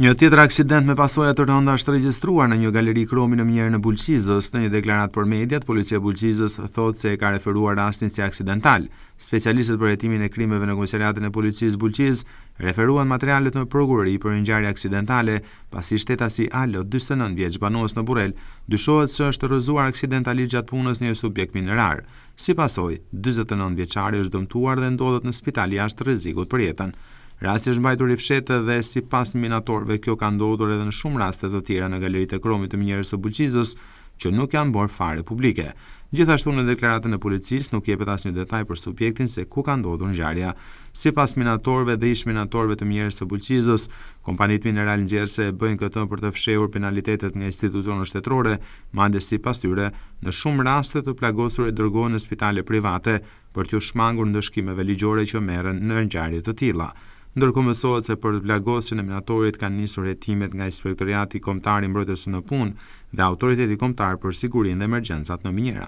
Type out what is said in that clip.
Një tjetër aksident me pasoja të rënda është regjistruar në një galeri kromi në Mjerë në Bulqizës. Në një deklarat për mediat, policia Bulqizës thotë se e ka referuar rastin si aksidental. Specialistët për hetimin e krimeve në Komisariatin e Policisë Bulqizë referuan materialet në prokurori për ngjarje aksidentale, pasi shtetasi Alo, 49 vjeç, banues në Burrel, dyshohet se është rrëzuar aksidentalisht gjatë punës një subjekt minerar. Si pasojë, 49 vjeçari është dëmtuar dhe ndodhet në spital jashtë rrezikut për jetën. Rasti është mbajtur i fshehtë dhe sipas minatorëve kjo ka ndodhur edhe në shumë raste të tjera në galeritë e kromit të Mjerës së Bulqizës, që nuk janë bërë fare publike. Gjithashtu në deklaratën e policisë nuk jepet asnjë detaj për subjektin se ku ka ndodhur ngjarja. Sipas minatorëve dhe ish minatorëve të Mjerës së Bulqizës, kompanitë mineral nxjerrëse bëjnë këtë për të fshehur penalitetet nga institucionet shtetërore, madje sipas tyre, në shumë raste të plagosur e dërgohen në spitale private për t'u shmangur ndëshkimeve ligjore që merren në ngjarje të tilla. Ndërkohë mësohet se për plagosjen e minatorit kanë nisur hetimet nga Inspektoriati Kombëtar i Mbrojtjes së në Punë dhe Autoriteti Kombëtar për Sigurinë dhe Emergjencat në Minjera.